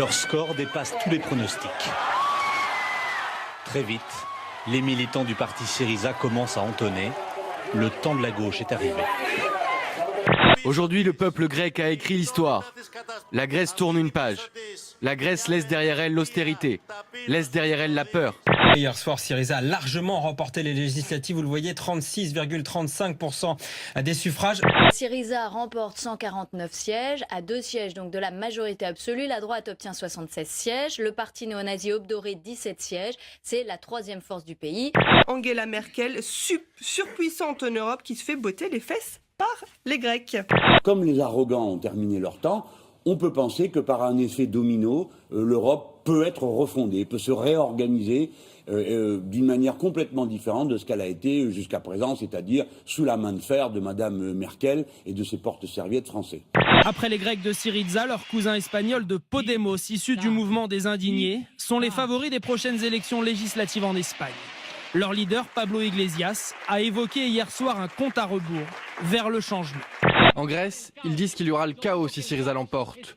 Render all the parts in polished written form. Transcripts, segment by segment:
Leur score dépasse tous les pronostics. Très vite, les militants du parti Syriza commencent à entonner. Le temps de la gauche est arrivé. Aujourd'hui, le peuple grec a écrit l'histoire. La Grèce tourne une page. La Grèce laisse derrière elle l'austérité, laisse derrière elle la peur. Hier soir, Syriza a largement remporté les législatives. Vous le voyez, 36,35% des suffrages. Syriza remporte 149 sièges, à 2 sièges donc de la majorité absolue. La droite obtient 76 sièges. Le parti néo-nazi obdoré 17 sièges. C'est la 3e force du pays. Angela Merkel, surpuissante en Europe, qui se fait botter les fesses par les Grecs. Comme les arrogants ont terminé leur temps, on peut penser que par un effet domino, l'Europe peut être refondée, peut se réorganiser d'une manière complètement différente de ce qu'elle a été jusqu'à présent, c'est-à-dire sous la main de fer de Madame Merkel et de ses porte-serviettes français. Après les Grecs de Syriza, leurs cousins espagnols de Podemos, issus du mouvement des indignés, sont les favoris des prochaines élections législatives en Espagne. Leur leader, Pablo Iglesias, a évoqué hier soir un compte à rebours vers le changement. En Grèce, ils disent qu'il y aura le chaos si Syriza l'emporte.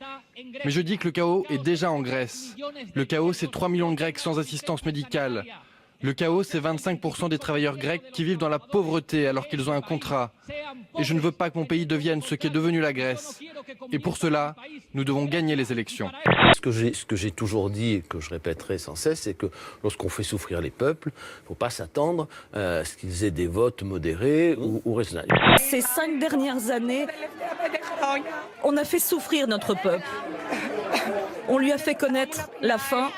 Mais je dis que le chaos est déjà en Grèce. Le chaos, c'est 3 millions de Grecs sans assistance médicale. Le chaos, c'est 25% des travailleurs grecs qui vivent dans la pauvreté alors qu'ils ont un contrat. Et je ne veux pas que mon pays devienne ce qu'est devenu la Grèce. Et pour cela, nous devons gagner les élections. Ce que j'ai toujours dit et que je répéterai sans cesse, c'est que lorsqu'on fait souffrir les peuples, il ne faut pas s'attendre à ce qu'ils aient des votes modérés ou raisonnables. Ces 5 dernières années, on a fait souffrir notre peuple. On lui a fait connaître la faim.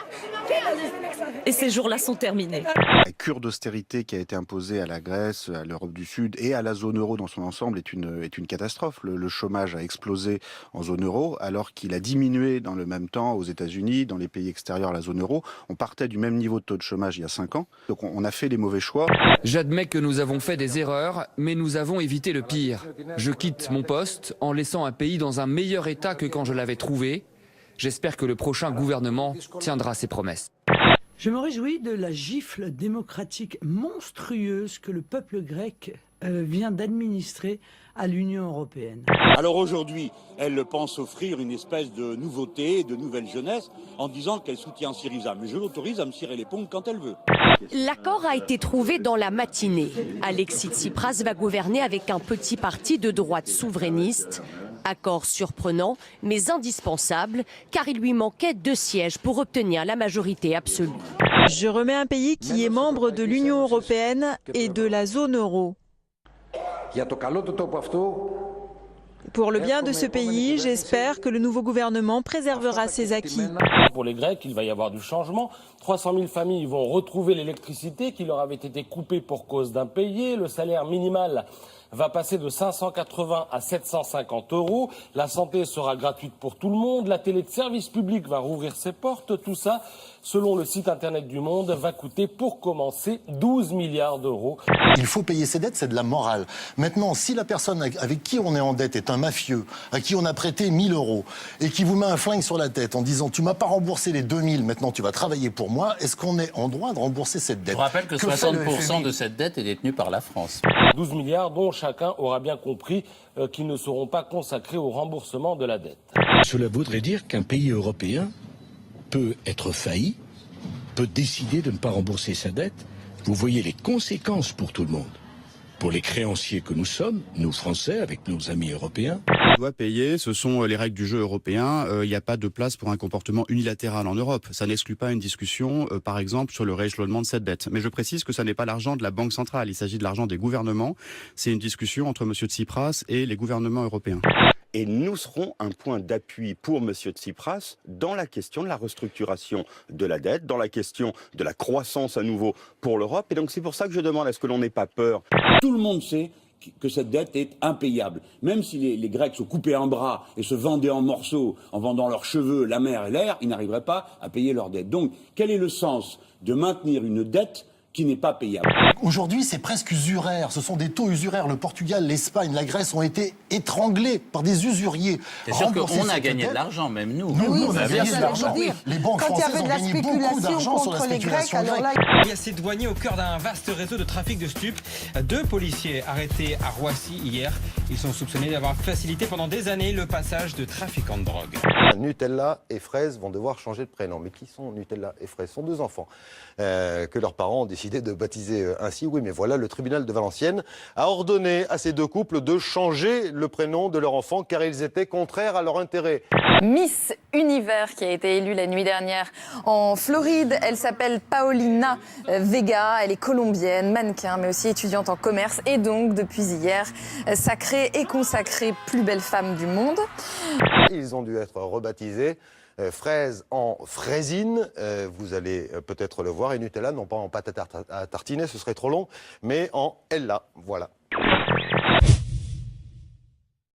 Et ces jours-là sont terminés. La cure d'austérité qui a été imposée à la Grèce, à l'Europe du Sud et à la zone euro dans son ensemble est une catastrophe. Le chômage a explosé en zone euro alors qu'il a diminué dans le même temps aux États-Unis, dans les pays extérieurs à la zone euro. On partait du même niveau de taux de chômage il y a 5 ans. Donc on a fait les mauvais choix. J'admets que nous avons fait des erreurs, mais nous avons évité le pire. Je quitte mon poste en laissant un pays dans un meilleur état que quand je l'avais trouvé. J'espère que le prochain gouvernement tiendra ses promesses. Je me réjouis de la gifle démocratique monstrueuse que le peuple grec vient d'administrer à l'Union européenne. Alors aujourd'hui, elle pense offrir une espèce de nouveauté, de nouvelle jeunesse, en disant qu'elle soutient Syriza. Mais je l'autorise à me cirer les pompes quand elle veut. L'accord a été trouvé dans la matinée. Alexis Tsipras va gouverner avec un petit parti de droite souverainiste. Accord surprenant, mais indispensable, car il lui manquait 2 sièges pour obtenir la majorité absolue. Je remets un pays qui est membre de l'Union européenne et de la zone euro. Pour le bien de ce pays, j'espère que le nouveau gouvernement préservera ses acquis. Pour les Grecs, il va y avoir du changement. 300 000 familles vont retrouver l'électricité qui leur avait été coupée pour cause d'impayés. Le salaire minimal va passer de 580 à 750 €. La santé sera gratuite pour tout le monde. La télé de service public va rouvrir ses portes. Tout ça, selon le site internet du Monde, va coûter pour commencer 12 milliards d'euros. Il faut payer ses dettes, c'est de la morale. Maintenant, si la personne avec qui on est en dette est un mafieux, à qui on a prêté 1 000 € et qui vous met un flingue sur la tête en disant « tu m'as pas remboursé les 2 000, maintenant tu vas travailler pour moi », est-ce qu'on est en droit de rembourser cette dette? Je rappelle que 60% de cette dette est détenue par la France. 12 milliards dont chacun aura bien compris qu'ils ne seront pas consacrés au remboursement de la dette. Cela voudrait dire qu'un pays européen peut être failli, peut décider de ne pas rembourser sa dette. Vous voyez les conséquences pour tout le monde. Pour les créanciers que nous sommes, nous Français, avec nos amis européens. On doit payer, ce sont les règles du jeu européen. Il n'y a pas de place pour un comportement unilatéral en Europe. Ça n'exclut pas une discussion, par exemple, sur le rééchelonnement de cette dette. Mais je précise que ça n'est pas l'argent de la Banque centrale. Il s'agit de l'argent des gouvernements. C'est une discussion entre M. Tsipras et les gouvernements européens. Et nous serons un point d'appui pour M. Tsipras dans la question de la restructuration de la dette, dans la question de la croissance à nouveau pour l'Europe. Et donc c'est pour ça que je demande à ce que l'on n'ait pas peur. Tout le monde sait que cette dette est impayable. Même si les Grecs se coupaient un bras et se vendaient en morceaux en vendant leurs cheveux, la mer et l'air, ils n'arriveraient pas à payer leur dette. Donc quel est le sens de maintenir une dette qui n'est pas payable? Aujourd'hui, c'est presque usuraire. Ce sont des taux usuraires. Le Portugal, l'Espagne, la Grèce ont été étranglés par des usuriers. C'est sûr qu'on a gagné de l'argent, même nous. Nous, on a gagné de l'argent. Les banques françaises ont gagné beaucoup d'argent sur la spéculation grecque. Il y a ces douaniers au cœur d'un vaste réseau de trafic de stupes. 2 policiers arrêtés à Roissy hier. Ils sont soupçonnés d'avoir facilité pendant des années le passage de trafiquants de drogue. Nutella et Fraise vont devoir changer de prénom. Mais qui sont Nutella et Fraise? Ce sont deux enfants que leurs parents ont décidé de baptiser ainsi. Oui, mais voilà, le tribunal de Valenciennes a ordonné à ces deux couples de changer le prénom de leur enfant car ils étaient contraires à leur intérêt. Miss Univers qui a été élue la nuit dernière en Floride. Elle s'appelle Paulina Vega. Elle est colombienne, mannequin, mais aussi étudiante en commerce. Et donc, depuis hier, sacrée et consacrée plus belle femme du monde. Ils ont dû être rebaptisés Fraise en Fraisine. Vous allez peut-être le voir. Et Nutella, non pas en pâte à tartiner, ce serait trop long, mais en Ella. Voilà.